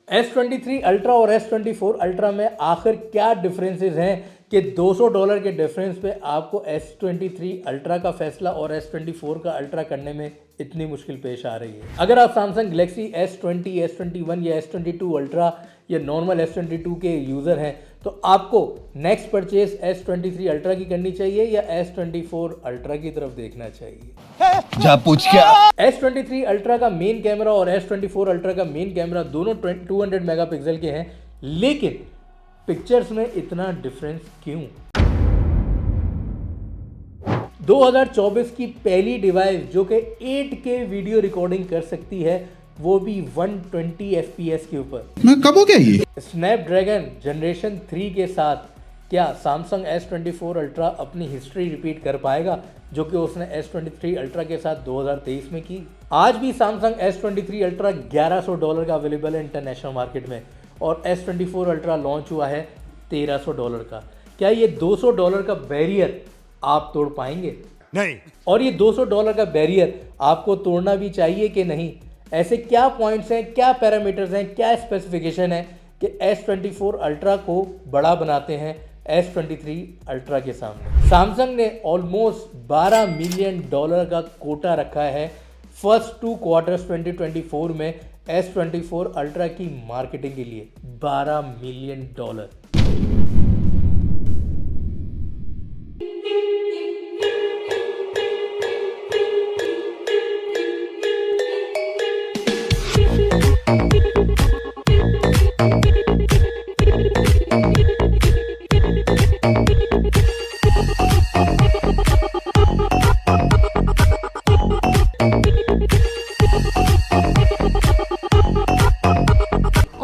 S23 ultra और S24 ultra में आखिर क्या डिफरेंसेस हैं कि $200 के डिफरेंस पे आपको S23 अल्ट्रा का फैसला और S24 का अल्ट्रा करने में इतनी मुश्किल पेश आ रही है। अगर आप सैमसंग गैलेक्सी S20, S21 या S22 अल्ट्रा या नॉर्मल S22 के यूज़र हैं तो आपको नेक्स्ट परचेज S23 अल्ट्रा की करनी चाहिए या S24 अल्ट्रा की तरफ देखना चाहिए। जा पूछ क्या। S23 अल्ट्रा का मेन कैमरा और S24 अल्ट्रा का मेन कैमरा दोनों 200 मेगापिक्सल के हैं, लेकिन पिक्चर्स में इतना डिफरेंस क्यों? 2024 की पहली डिवाइस जो कि 8K वीडियो रिकॉर्डिंग कर सकती है, वो भी 120 FPS के ऊपर। मैं कब हो गया ये? स्नैपड्रैगन जनरेशन 3 के साथ क्या सैमसंग S24 अल्ट्रा अपनी हिस्ट्री रिपीट कर पाएगा जो कि उसने S23 अल्ट्रा के साथ 2023 में की? आज भी सैमसंग S23 अल्ट्रा $1100 का अवेलेबल है इंटरनेशनल मार्केट में और S24 अल्ट्रा लॉन्च हुआ है $1300 का। क्या ये $200 का बैरियर आप तोड़ पाएंगे? नहीं। और ये $200 का बैरियर आपको तोड़ना भी चाहिए कि नहीं? ऐसे क्या पॉइंट्स हैं, क्या पैरामीटर्स हैं, क्या स्पेसिफिकेशन है कि S24 अल्ट्रा को बड़ा बनाते हैं S23 अल्ट्रा के सामने? सैमसंग ने ऑलमोस्ट $12 मिलियन का कोटा रखा है फर्स्ट 2 क्वार्टर्स 2024 में S24 अल्ट्रा की मार्केटिंग के लिए। $12 मिलियन।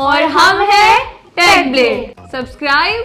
और हम हैं TechBlade. Subscribe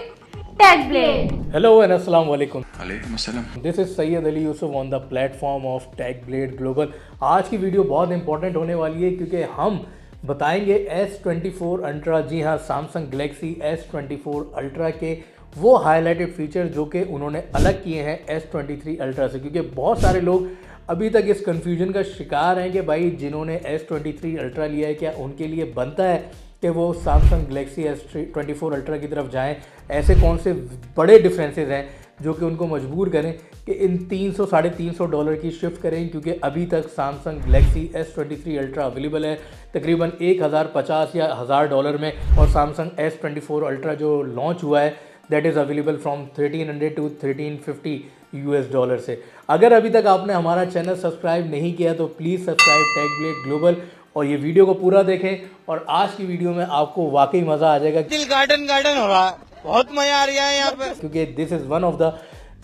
TechBlade. Hello and अस्सलाम वालेकुम। वालेकुम अस्सलाम। This is Syed Ali Yusuf on the platform of TechBlade Global. आज की वीडियो बहुत इंपॉर्टेंट होने वाली है क्योंकि हम बताएंगे S24 अल्ट्रा, जी हाँ, सैमसंग गैलेक्सी S24 अल्ट्रा के वो हाईलाइटेड फीचर जो कि उन्होंने अलग किए हैं S23 अल्ट्रा से। क्योंकि बहुत सारे लोग अभी तक इस कन्फ्यूजन का शिकार हैं कि भाई जिन्होंने S23 अल्ट्रा लिया है क्या उनके लिए बनता है कि वो सैमसंग गैलेक्सी S24 अल्ट्रा की तरफ जाएं? ऐसे कौन से बड़े डिफरेंसेस हैं जो कि उनको मजबूर करें कि इन $300-350 की शिफ्ट करें? क्योंकि अभी तक Samsung Galaxy S23 ultra available है तकरीबन $1050 या $1000 में, और सैमसंग S24 अल्ट्रा जो लॉन्च हुआ है that is available from $1300 to $1350 से। अगर अभी तक आपने हमारा चैनल सब्सक्राइब नहीं किया तो प्लीज़ सब्सक्राइब टेकब्लेड ग्लोबल और ये वीडियो को पूरा देखें। और आज की वीडियो में आपको वाकई मज़ा आ जाएगा, दिल गार्डन हो रहा है, बहुत मजा आ रहा है यहाँ पे, क्योंकि this is one of the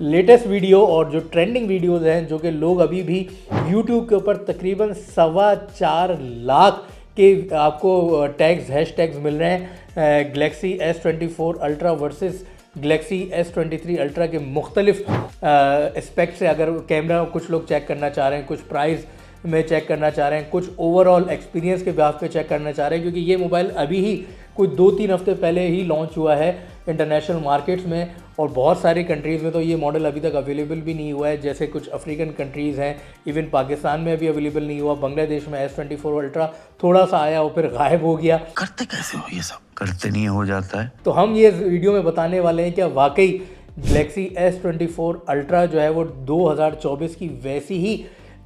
latest video और जो ट्रेंडिंग वीडियोस हैं जो कि लोग अभी भी YouTube के ऊपर तकरीबन 4.25 लाख के आपको टैग्स, हैशटैग्स मिल रहे हैं Galaxy S24 ultra versus Galaxy S23 ultra के मुख्तलिफ एस्पेक्ट से। अगर कैमरा कुछ लोग चेक करना चाह रहे हैं, कुछ प्राइस में चेक करना चाह रहे हैं, कुछ ओवरऑल एक्सपीरियंस के बेस पे चेक करना चाह रहे हैं, क्योंकि ये मोबाइल अभी ही कुछ 2-3 हफ्ते पहले ही लॉन्च हुआ है इंटरनेशनल मार्केट्स में और बहुत सारी कंट्रीज़ में तो ये मॉडल अभी तक अवेलेबल भी नहीं हुआ है। जैसे कुछ अफ्रीकन कंट्रीज़ हैं, इवन पाकिस्तान में अभी अवेलेबल नहीं हुआ। बांग्लादेश में S24 अल्ट्रा थोड़ा सा आया और फिर गायब हो गया। करते कैसे हो ये सब? करते नहीं हो जाता है। तो हम ये वीडियो में बताने वाले हैं कि वाकई गैलेक्सी S24 अल्ट्रा जो है वो 2024 की वैसी ही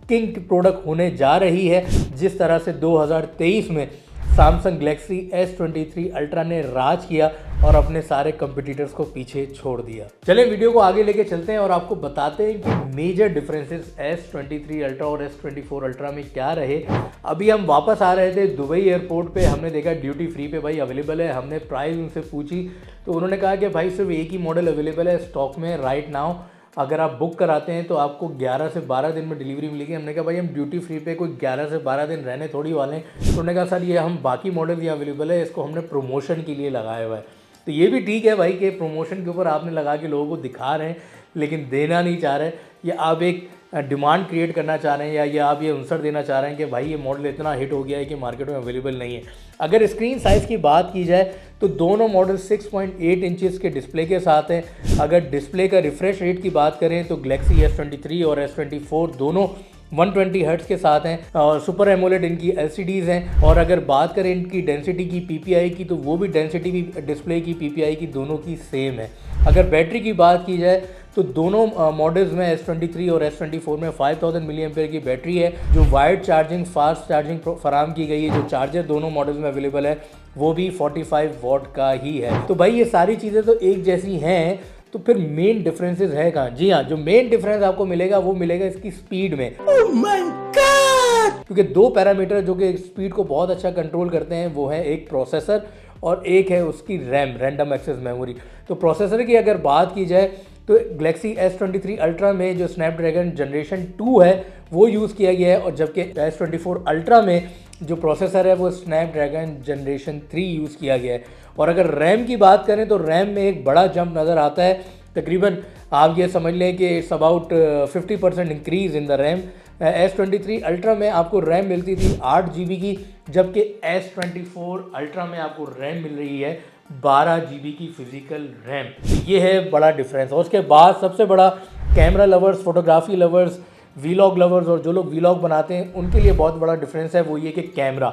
किंग प्रोडक्ट होने जा रही है जिस तरह से 2023 में सैमसंग गैलेक्सी S23 अल्ट्रा ने राज किया और अपने सारे कंपटीटर्स को पीछे छोड़ दिया। चलिए वीडियो को आगे लेके चलते हैं और आपको बताते हैं कि मेजर डिफरेंसेस S23 अल्ट्रा और S24 अल्ट्रा में क्या रहे। अभी हम वापस आ रहे थे दुबई एयरपोर्ट पे, हमने देखा ड्यूटी फ्री पे भाई अवेलेबल है। हमने प्राइस उनसे पूछी तो उन्होंने कहा कि भाई सिर्फ एक ही मॉडल अवेलेबल है स्टॉक में राइट नाउ, अगर आप बुक कराते हैं तो आपको 11 से 12 दिन में डिलीवरी मिलेगी। हमने कहा भाई हम ड्यूटी फ्री पे कोई 11 से 12 दिन रहने थोड़ी वाले हैं। तो उन्होंने कहा सर ये हम बाकी मॉडल ये अवेलेबल है, इसको हमने प्रमोशन के लिए लगाया हुआ है। तो ये भी ठीक है भाई कि प्रमोशन के ऊपर आपने लगा के लोगों को दिखा रहे हैं लेकिन देना नहीं चाह रहे, या आप एक डिमांड क्रिएट करना चाह रहे हैं या ये आप ये आंसर देना चाह रहे हैं कि भाई ये मॉडल इतना हिट हो गया है कि मार्केट में अवेलेबल नहीं है। अगर स्क्रीन साइज़ की बात की जाए तो दोनों मॉडल 6.8 इंचेस के डिस्प्ले के साथ हैं। अगर डिस्प्ले का रिफ्रेश रेट की बात करें तो गैलेक्सी S23 और S24 दोनों 120 हर्ट्ज के साथ हैं और सुपर एमोलेड इनकी LCDs हैं। और अगर बात करें इनकी डेंसिटी की PPI की, तो वो भी डेंसिटी की डिस्प्ले की PPI की दोनों की सेम है। अगर बैटरी की बात की जाए तो दोनों मॉडल्स में S23 और S24 में 5000 mAh की बैटरी है, जो वायर्ड चार्जिंग फास्ट चार्जिंग फराम की गई है। जो चार्जर दोनों मॉडल्स में अवेलेबल है वो भी 45 वॉट का ही है। तो भाई ये सारी चीज़ें तो एक जैसी हैं, तो फिर मेन डिफरेंसेस है कहाँ? जी हाँ, जो मेन डिफरेंस आपको मिलेगा वो मिलेगा इसकी स्पीड में। Oh my God! क्योंकि दो पैरामीटर जो कि स्पीड को बहुत अच्छा कंट्रोल करते हैं वो है एक प्रोसेसर और एक है उसकी रैम, रैंडम एक्सेस मेमोरी। तो प्रोसेसर की अगर बात की जाए तो Galaxy S23 Ultra में जो स्नैपड्रैगन जनरेशन 2 है वो यूज़ किया गया है, और जबकि S24 Ultra में जो प्रोसेसर है वो स्नैपड्रैगन जनरेशन 3 यूज़ किया गया है। और अगर रैम की बात करें तो रैम में एक बड़ा जंप नज़र आता है, तकरीबन आप ये समझ लें कि it's about 50% increase in the RAM. S23 Ultra में आपको रैम मिलती थी 8 GB की, जबकि S24 Ultra में आपको रैम मिल रही है 12 GB की फिजिकल रैम। ये है बड़ा डिफरेंस। और उसके बाद सबसे बड़ा camera lovers, photography lovers, vlog lovers और जो लोग वीलॉग बनाते हैं उनके लिए बहुत बड़ा डिफरेंस है, वो ये कि कैमरा,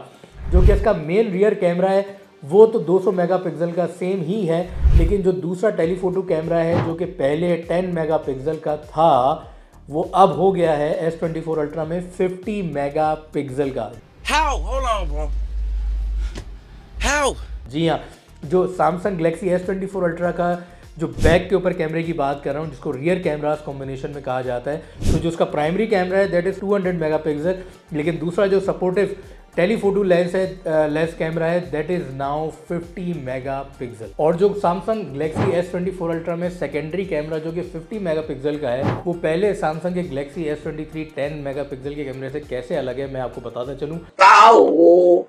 जो कि इसका मेन रियर कैमरा है वो तो 200 मेगापिक्सल का सेम ही है, लेकिन जो दूसरा टेलीफोटो कैमरा है जो कि पहले 10 मेगापिक्सल का था वो अब हो गया है S24 Ultra में 50 मेगापिक्सल का। How? Hold on, bro. How? जी हाँ, जो Samsung Galaxy S24 Ultra का जो बैक के ऊपर कैमरे की बात कर रहा हूँ, जिसको रियर कैमरास कॉम्बिनेशन में कहा जाता है, तो जो उसका प्राइमरी कैमरा है दैट इज़ 200 मेगापिक्सल, लेकिन दूसरा जो सपोर्टिव टेलीफोटो लेंस है, लेंस कैमरा है, दैट इज़ नाउ 50 मेगापिक्सल। और जो Samsung Galaxy S24 Ultra में सेकेंडरी कैमरा जो कि 50 मेगापिक्सल का है, वो पहले Samsung के Galaxy S23 10 मेगापिक्सल के कैमरे से कैसे अलग है मैं आपको बताता चलूँ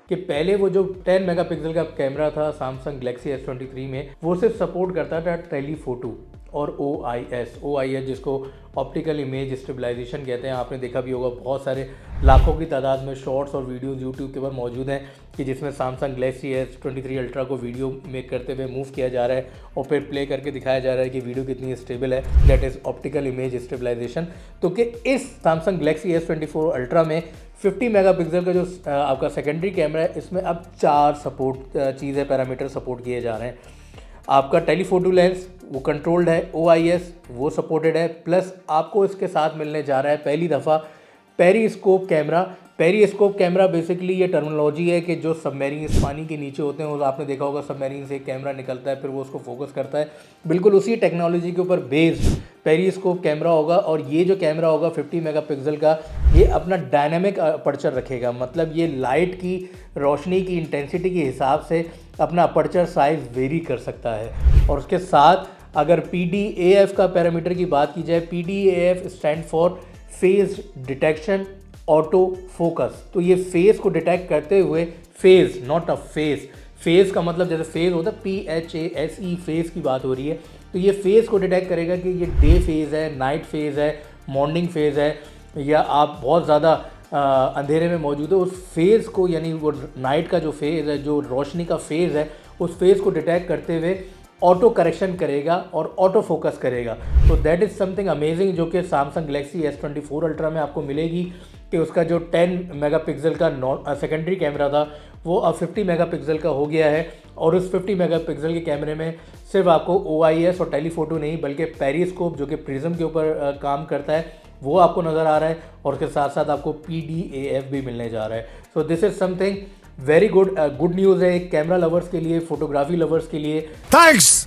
कि पहले वो जो 10 मेगापिक्सल का कैमरा था Samsung Galaxy S23 में, वो सिर्फ सपोर्ट करता था टेलीफोटो और OIS जिसको ऑप्टिकल इमेज स्टेबलाइजेशन कहते हैं। आपने देखा भी होगा, बहुत सारे लाखों की तादाद में शॉर्ट्स और वीडियोस यूट्यूब के ऊपर मौजूद हैं कि जिसमें Samsung Galaxy S23 Ultra को वीडियो मेक करते हुए मूव किया जा रहा है और फिर प्ले करके दिखाया जा रहा है कि वीडियो कितनी स्टेबल है, that is optical image stabilisation. तो कि इस Samsung Galaxy S24 Ultra में 50 मेगापिक्सल का जो आपका सेकेंडरी कैमरा है, इसमें अब 4 सपोर्ट चीज़ें पैरामीटर सपोर्ट किए जा रहे हैं। आपका टेलीफोटो लेंस वो कंट्रोल्ड है, OIS वो सपोर्टेड है, प्लस आपको इसके साथ मिलने जा रहा है पहली दफ़ा periscope camera. Periscope camera basically ये टर्मिनोलॉजी है कि जो सबमरीन्स पानी के नीचे होते हैं, वो आपने देखा होगा सबमरीन से एक कैमरा निकलता है फिर वो उसको फोकस करता है, बिल्कुल उसी टेक्नोलॉजी के ऊपर बेस्ड पेरिस्कोप कैमरा होगा। और ये जो कैमरा होगा 50 मेगापिक्सल का, ये अपना डायनामिक अपर्चर रखेगा, मतलब ये लाइट की रोशनी की इंटेंसिटी के हिसाब से अपना अपर्चर साइज़ वेरी कर सकता है। और उसके साथ अगर PDAF का पैरामीटर की बात की जाए, PDAF stand for phase detection auto focus. तो ये फेस को डिटेक्ट करते हुए, phase not a face, phase का मतलब जैसे फेज होता है PHASE, फेज की बात हो रही है, तो ये फेज को डिटेक्ट करेगा कि ये डे फेज है, नाइट फेज है, मॉर्निंग फेज है, या आप बहुत ज़्यादा अंधेरे में मौजूद है, उस फेज़ को, यानी वो नाइट का जो फेज़ है, जो रोशनी का फेज़ है, उस फेज़ को डिटेक्ट करते हुए ऑटो करेक्शन करेगा और ऑटो फोकस करेगा। तो दैट इज़ समथिंग अमेजिंग जो कि Samsung Galaxy S24 Ultra में आपको मिलेगी, कि उसका जो 10 मेगापिक्सल का सेकेंडरी कैमरा था वो अब 50 मेगापिक्सल का हो गया है। और उस 50 मेगापिक्सल के कैमरे में सिर्फ आपको OIS और टेलीफोटो नहीं बल्कि पेरिस्कोप जो कि प्रिज्म के ऊपर काम करता है वो आपको नज़र आ रहा है, और उसके साथ साथ आपको PDAF भी मिलने जा रहा है। सो this is something very good news है कैमरा लवर्स के लिए, फोटोग्राफी लवर्स के लिए। थैंक्स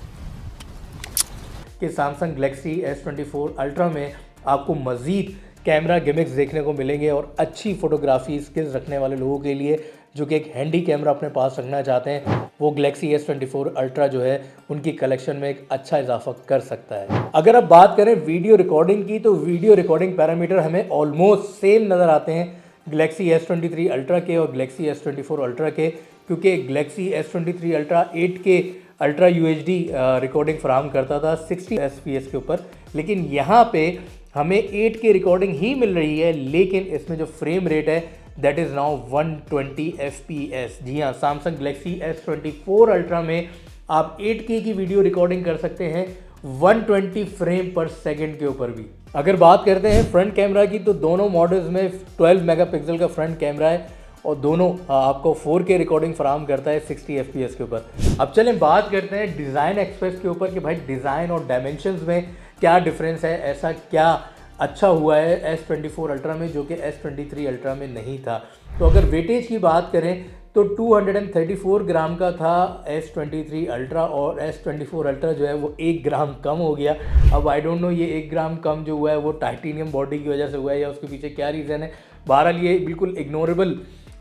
कि Samsung Galaxy S24 Ultra में आपको मज़ीद कैमरा गिमिक्स देखने को मिलेंगे, और अच्छी फोटोग्राफी स्किल्स रखने वाले लोगों के लिए जो कि एक हैंडी कैमरा अपने पास रखना चाहते हैं, वो Galaxy S24 Ultra जो है उनकी कलेक्शन में एक अच्छा इजाफा कर सकता है। अगर आप बात करें वीडियो रिकॉर्डिंग की, तो वीडियो रिकॉर्डिंग पैरामीटर हमें ऑलमोस्ट सेम नज़र आते हैं Galaxy S23 Ultra के और Galaxy S24 Ultra के, क्योंकि Galaxy S23 Ultra 8K Ultra UHD recording फराहम करता था 60 FPS के ऊपर, लेकिन यहाँ पे हमें 8K रिकॉर्डिंग ही मिल रही है, लेकिन इसमें जो फ्रेम रेट है दैट इज़ नाउ 120 FPS। जी हाँ, Samsung Galaxy S24 Ultra में आप 8K की वीडियो रिकॉर्डिंग कर सकते हैं 120 फ्रेम पर सेकेंड के ऊपर भी। अगर बात करते हैं फ्रंट कैमरा की तो दोनों मॉडल्स में 12 मेगापिक्सल का फ्रंट कैमरा है और दोनों आपको 4K रिकॉर्डिंग फराहम करता है 60 FPS के ऊपर। अब चलें बात करते हैं डिज़ाइन एक्सपेक्ट्स के ऊपर कि भाई डिज़ाइन और डायमेंशंस में क्या डिफरेंस है, ऐसा क्या अच्छा हुआ है S24 अल्ट्रा में जो कि S23 अल्ट्रा में नहीं था। तो अगर वेटेज की बात करें तो 234 ग्राम का था S23 अल्ट्रा और S24 अल्ट्रा जो है वो 1 ग्राम कम हो गया। अब आई डोंट नो ये 1 ग्राम कम जो हुआ है वो टाइटेनियम बॉडी की वजह से हुआ है या उसके पीछे क्या रीज़न है। बहरहाल ये बिल्कुल इग्नोरेबल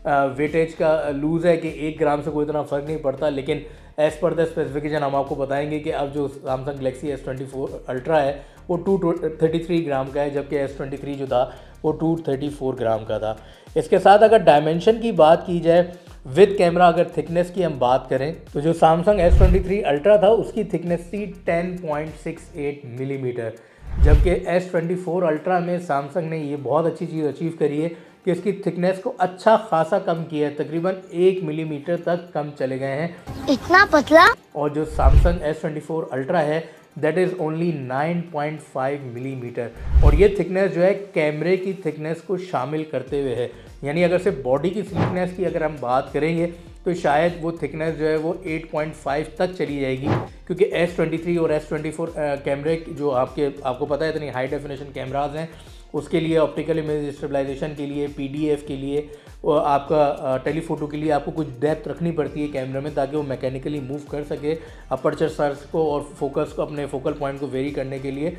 वेटेज का लूज़ है कि 1 ग्राम से कोई इतना फ़र्क नहीं पड़ता, लेकिन एज़ पर द स्पेसिफिकेशन हम आपको बताएंगे कि अब जो सैमसंग गैलेक्सी S24 अल्ट्रा है वो 233 ग्राम का है, जबकि S23 जो था वो 234 ग्राम का था। इसके साथ अगर डायमेंशन की बात की जाए विद कैमरा, अगर थिकनेस की हम बात करें तो जो सैमसंग S23 अल्ट्रा था उसकी थिकनेस थी 10.68 मिलीमीटर, जबकि S24 अल्ट्रा में सैमसंग ने ये बहुत अच्छी चीज़ अचीव करी है कि इसकी थिकनेस को अच्छा खासा कम किया है, तकरीबन 1 मिलीमीटर तक कम चले गए हैं। इतना पतला। और जो सैमसंग S24 अल्ट्रा है दैट इज़ ओनली 9.5 मिलीमीटर, और ये थिकनेस जो है कैमरे की थिकनेस को शामिल करते हुए है। यानी अगर सिर्फ बॉडी की थिकनेस की अगर हम बात करेंगे तो शायद वो थिकनेस जो है वो 8.5 तक चली जाएगी, क्योंकि S23 और S24 कैमरे जो आपको पता है इतनी हाई डेफिनेशन कैमराज हैं, उसके लिए ऑप्टिकल इमेज स्टेबलाइजेशन के लिए, PDF के लिए, आपका टेलीफोटो के लिए आपको कुछ डेप्थ रखनी पड़ती है कैमरे में ताकि वो मैकेनिकली मूव कर सके अपर्चर सर्च को और फोकस को, अपने फोकल पॉइंट को वेरी करने के लिए।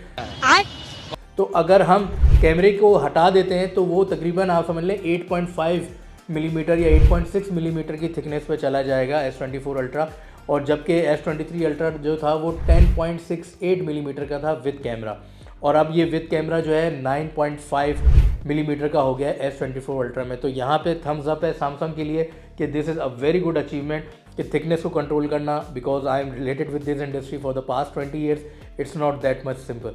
तो अगर हम कैमरे को हटा देते हैं तो वो तकरीबन आप समझ लें 8.5 मिलीमीटर या 8.6 मिलीमीटर की थिकनेस पे चला जाएगा S24 अल्ट्रा, और जबकि S23 अल्ट्रा जो था वो 10.68 मिलीमीटर का था विद कैमरा, और अब ये विद कैमरा जो है 9.5 मिलीमीटर का हो गया है S24 अल्ट्रा में। तो यहाँ पे थम्स अप है सैमसंग के लिए कि this is a very good achievement कि थिकनेस को कंट्रोल करना, because I am related with this industry for the past 20 years, it's not that much simple.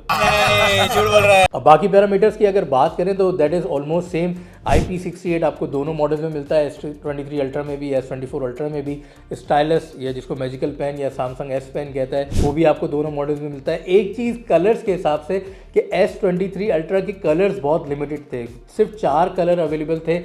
अब बाकी पैरामीटर्स की अगर बात करें तो that is almost same. IP68 आपको दोनों मॉडल्स में मिलता है, S23 अल्ट्रा में भी, S24 अल्ट्रा में भी। स्टाइलस या जिसको मैजिकल पेन या सैमसंग S पेन कहता है वो भी आपको दोनों मॉडल्स में मिलता है। एक चीज़ कलर्स के हिसाब से कि S23 अल्ट्रा के कलर्स बहुत लिमिटेड थे, सिर्फ 4 कलर अवेलेबल थे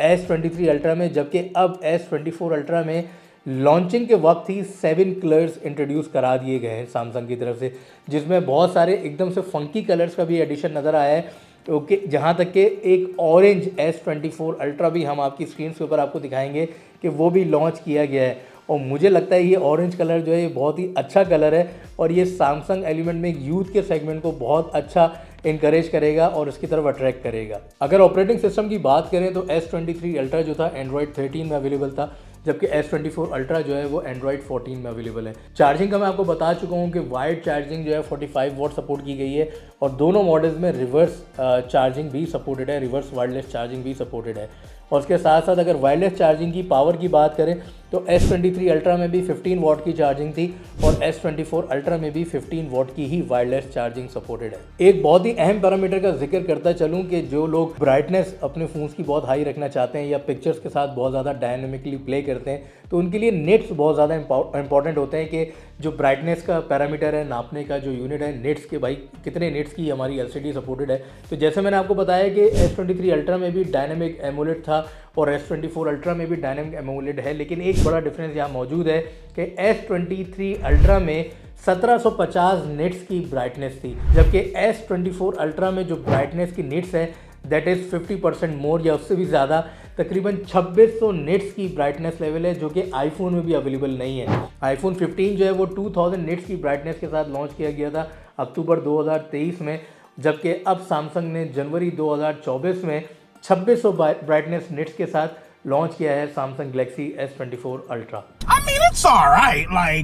S23 अल्ट्रा में, जबकि अब S24 अल्ट्रा में लॉन्चिंग के वक्त ही 7 कलर्स इंट्रोड्यूस करा दिए गए हैं सैमसंग की तरफ से, जिसमें बहुत सारे एकदम से फंकी कलर्स का भी एडिशन नज़र आया है। ओके, जहाँ तक कि एक ऑरेंज S24 अल्ट्रा भी हम आपकी स्क्रीन के ऊपर आपको दिखाएंगे कि वो भी लॉन्च किया गया है, और मुझे लगता है ये ऑरेंज कलर जो है ये बहुत ही अच्छा कलर है और ये सैमसंग एलिमेंट में यूथ के सेगमेंट को बहुत अच्छा इनकरेज करेगा और उसकी तरफ अट्रैक्ट करेगा। अगर ऑपरेटिंग सिस्टम की बात करें तो S23 अल्ट्रा जो था एंड्रॉयड 13 में अवेलेबल था, जबकि S24 अल्ट्रा जो है वो एंड्रॉयड 14 में अवेलेबल है। चार्जिंग का मैं आपको बता चुका हूँ कि वायर्ड चार्जिंग जो है 45 वॉट सपोर्ट की गई है, और दोनों मॉडल्स में रिवर्स चार्जिंग भी सपोर्टेड है, रिवर्स वायरलेस चार्जिंग भी सपोर्टेड है। और उसके साथ साथ अगर वायरलेस चार्जिंग की पावर की बात करें तो S23 अल्ट्रा में भी 15 वॉट की चार्जिंग थी और S24 अल्ट्रा में भी 15 वॉट की ही वायरलेस चार्जिंग सपोर्टेड है। एक बहुत ही अहम पैरामीटर का जिक्र करता चलूँ कि जो लोग ब्राइटनेस अपने फ़ोन्स की बहुत हाई रखना चाहते हैं या पिक्चर्स के साथ बहुत ज़्यादा डायनेमिकली प्ले करते हैं तो उनके लिए निट्स बहुत ज़्यादा इंपॉर्टेंट होते हैं कि जो ब्राइटनेस का पैरामीटर है, नापने का जो यूनिट है निट्स के, भाई कितने निट्स की हमारी LCD सपोर्टेड है। तो जैसे मैंने आपको बताया कि S23 अल्ट्रा में भी डायनेमिक एमोलेड था और S24 अल्ट्रा में भी डायनेमिक एमोलेड है, लेकिन एक बड़ा डिफरेंस यहाँ मौजूद है कि S23 अल्ट्रा में 1750 निट्स की ब्राइटनेस थी, जबकि S24 अल्ट्रा में जो ब्राइटनेस की निट्स है दैट इज़ 50% मोर या उससे भी ज़्यादा, तकरीबन 2600 निट्स की ब्राइटनेस लेवल है, जो कि आईफोन में भी अवेलेबल नहीं है। आईफोन 15 जो है वो 2000 निट्स की ब्राइटनेस के साथ लॉन्च किया गया था अक्टूबर 2023 में, जबकि अब सैमसंग ने जनवरी 2024 में 2600 ब्राइटनेस निट्स के साथ लॉन्च किया है सैमसंग गैलेक्सी S24 अल्ट्रा।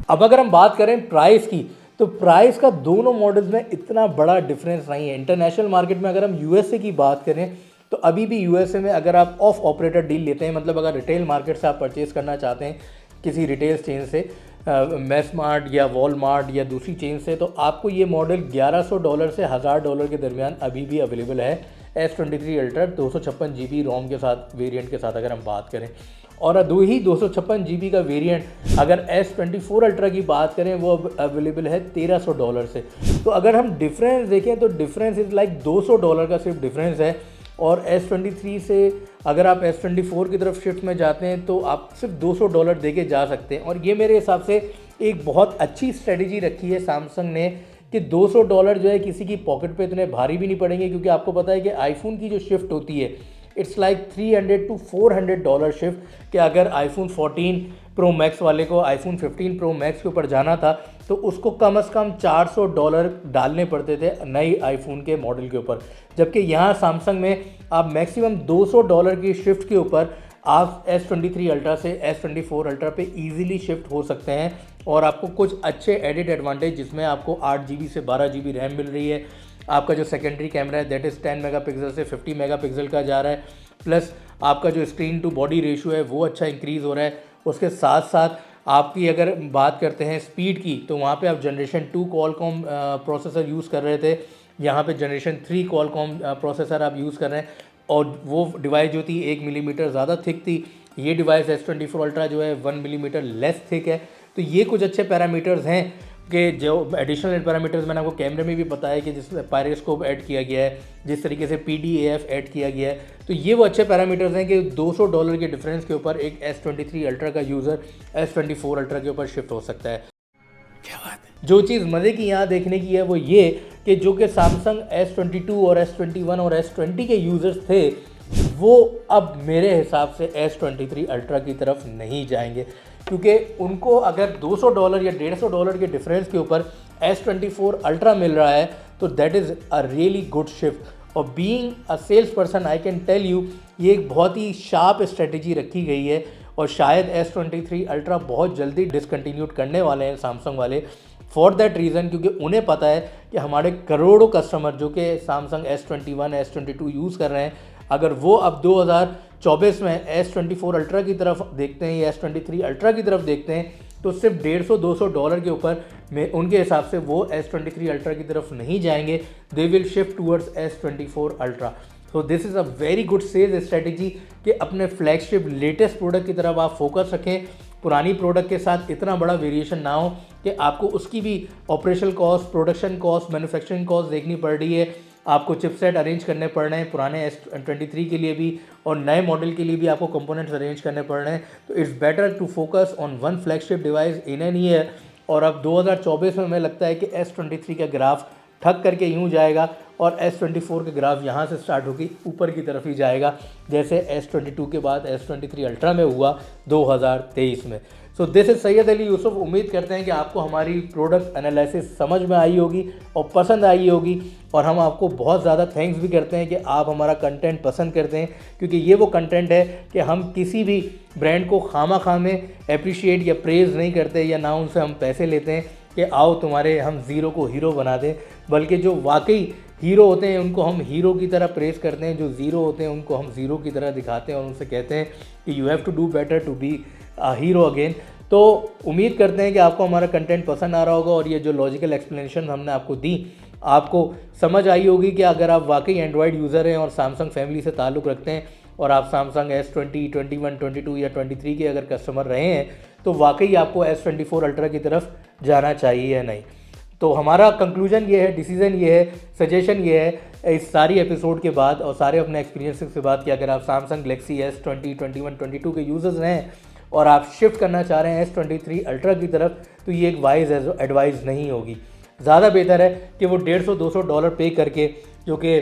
अब अगर हम बात करें प्राइस की तो प्राइस का दोनों मॉडल्स में इतना बड़ा डिफरेंस नहीं है। इंटरनेशनल मार्केट में अगर हम USA की बात करें तो अभी भी USA में अगर आप ऑफ ऑपरेटर डील लेते हैं, मतलब अगर रिटेल मार्केट से आप परचेज़ करना चाहते हैं किसी रिटेल चेन से, मैसमार्ट या वॉलमार्ट या दूसरी चेन से, तो आपको ये मॉडल $1100 से $1000 के दरमियान अभी भी अवेलेबल है। S23 अल्ट्रा 256 GB रोम के साथ वेरिएंट के साथ अगर हम बात करें, और दो ही 256 GB का वेरिएंट अगर S24 अल्ट्रा की बात करें वो अवेलेबल है $1300 से। तो अगर हम डिफरेंस देखें तो डिफरेंस इज़ लाइक $200 का सिर्फ डिफरेंस है। और S23 से अगर आप S24 की तरफ शिफ्ट में जाते हैं तो आप सिर्फ $200 दे के जा सकते हैं। और ये मेरे हिसाब से एक बहुत अच्छी स्ट्रेटजी रखी है सैमसंग ने कि $200 जो है किसी की पॉकेट पे इतने भारी भी नहीं पड़ेंगे, क्योंकि आपको पता है कि आईफोन की जो शिफ्ट होती है इट्स लाइक $300 to $400 शिफ्ट। कि अगर आईफोन 14 प्रो मैक्स वाले को आईफोन 15 प्रो मैक्स के ऊपर जाना था तो उसको कम से कम $400 डालने पड़ते थे नई आईफोन के मॉडल के ऊपर, जबकि यहाँ सैमसंग में आप मैक्सिमम $200 की शिफ्ट के ऊपर आप S23 अल्ट्रा से S24 अल्ट्रा पे इजीली शिफ्ट हो सकते हैं। और आपको कुछ अच्छे एडिड एडवांटेज, जिसमें आपको 8 GB से 12 GB रैम मिल रही है। आपका जो सेकेंडरी कैमरा है दैट इज़ 10 मेगापिक्सल से 50 मेगापिक्सल का जा रहा है, प्लस आपका जो स्क्रीन टू बॉडी रेशियो है वो अच्छा इंक्रीज़ हो रहा है। उसके साथ साथ आपकी अगर बात करते हैं स्पीड की, तो वहाँ पे आप जनरेशन 2 क्वालकॉम प्रोसेसर यूज़ कर रहे थे, यहाँ पे जनरेशन 3 क्वालकॉम प्रोसेसर आप यूज़ कर रहे हैं। और वो डिवाइस जो थी 1 मिलीमीटर ज़्यादा थिक थी, ये डिवाइस S24 अल्ट्रा जो है 1 मिलीमीटर लेस थिक है। तो ये कुछ अच्छे पैरामीटर्स हैं कि जो एडिशनल पैरामीटर्स मैंने आपको कैमरे में भी बताया कि जिस पायरोस्कोप ऐड किया गया है, जिस तरीके से PDAF ऐड किया गया है, तो ये वो अच्छे पैरामीटर्स हैं कि $200 के डिफरेंस के ऊपर एक S23 अल्ट्रा का यूज़र S24 अल्ट्रा के ऊपर शिफ्ट हो सकता है। क्या बात है। जो चीज़ मज़े की यहाँ देखने की है वो ये कि जो कि सैमसंग S22 और S21 और S20 के यूज़र्स थे वो अब मेरे हिसाब से S23 अल्ट्रा की तरफ नहीं जाएंगे, क्योंकि उनको अगर $200 या $150 के डिफरेंस के ऊपर S24 अल्ट्रा मिल रहा है तो that is a really good shift. और being a sales person I can tell you, ये एक बहुत ही शार्प स्ट्रेटजी रखी गई है। और शायद S23 अल्ट्रा बहुत जल्दी डिसकंटिन्यूड करने वाले हैं सैमसंग वाले, फॉर दैट रीज़न, क्योंकि उन्हें पता है कि हमारे करोड़ों कस्टमर जो कि सैमसंग S21 S22 यूज़ कर रहे हैं, अगर वो अब 2024 में S24 अल्ट्रा की तरफ देखते हैं या S23 अल्ट्रा की तरफ देखते हैं तो सिर्फ $150-200 के ऊपर में उनके हिसाब से वो S23 अल्ट्रा की तरफ नहीं जाएंगे। They will shift towards S24 ultra. So this is a very good sales strategy कि अपने फ्लैगशिप लेटेस्ट प्रोडक्ट की तरफ आप फोकस रखें। पुरानी प्रोडक्ट के साथ इतना बड़ा वेरिएशन ना हो कि आपको उसकी भी operational cost, production cost, manufacturing cost देखनी पड़ रही है, आपको चिपसेट अरेंज करने पड़ रहे हैं पुराने S23 के लिए भी और नए मॉडल के लिए भी आपको कंपोनेंट्स अरेंज करने पड़ रहे हैं। तो it's better to focus on one flagship device in an year. और अब 2024 में हमें लगता है कि S23 का ग्राफ ठग करके यूँ जाएगा और S24 का ग्राफ यहाँ से स्टार्ट होकर ऊपर की तरफ ही जाएगा, जैसे S22 के बाद S23 अल्ट्रा में हुआ 2023 में। सो दिस इज़ सैयद अली यूसुफ। उम्मीद करते हैं कि आपको हमारी प्रोडक्ट एनालिसिस समझ में आई होगी और पसंद आई होगी, और हम आपको बहुत ज़्यादा थैंक्स भी करते हैं कि आप हमारा कंटेंट पसंद करते हैं, क्योंकि ये वो कंटेंट है कि हम किसी भी ब्रांड को खामा में अप्रिशिएट या प्रेज़ नहीं करते या ना उनसे हम पैसे लेते हैं कि आओ तुम्हारे हम ज़ीरो को हीरो बना दें, बल्कि जो वाकई हीरो होते हैं उनको हम हीरो की तरह प्रेज़ करते हैं, जो ज़ीरो होते हैं उनको हम ज़ीरो की तरह दिखाते हैं और उनसे कहते हैं कि you have to do better to be hero again. तो उम्मीद करते हैं कि आपको हमारा कंटेंट पसंद आ रहा होगा और ये जो लॉजिकल एक्सप्लेनेशन हमने आपको दी आपको समझ आई होगी कि अगर आप वाकई एंड्रॉयड यूज़र हैं और सैमसंग फैमिली से ताल्लुक़ रखते हैं और आप सैमसंग S20, 21, 22 या 23 के अगर कस्टमर रहे हैं तो वाकई आपको S24 अल्ट्रा की तरफ जाना चाहिए या नहीं। तो हमारा कंक्लूजन ये है, डिसीजन ये है, सजेशन ये है इस सारी एपिसोड के बाद और सारे अपने एक्सपीरियंसेस के बाद कि अगर आप सैमसंग गैलेक्सी S20, 21, 22 के यूज़र्स हैं और आप शिफ्ट करना चाह रहे हैं S23 अल्ट्रा की तरफ, तो ये एक वाइज एडवाइस नहीं होगी। ज़्यादा बेहतर है कि वो $150-200 पे करके, जो कि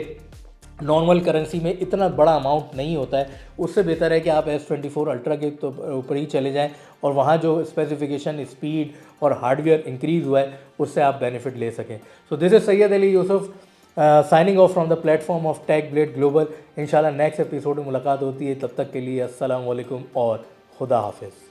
नॉर्मल करेंसी में इतना बड़ा अमाउंट नहीं होता है, उससे बेहतर है कि आप S24 अल्ट्रा के तो ऊपर ही चले जाएं और वहाँ जो स्पेसिफिकेशन, स्पीड और हार्डवेयर इंक्रीज़ हुआ है उससे आप बेनिफिट ले सकें। So this is Syed Ali Yusuf signing off from the platform of TechBlade Global. इंशाल्लाह नेक्स्ट एपिसोड में मुलाकात होती है, तब तक के लिए अस्सलाम वालेकुम और खुदा हाफिज़।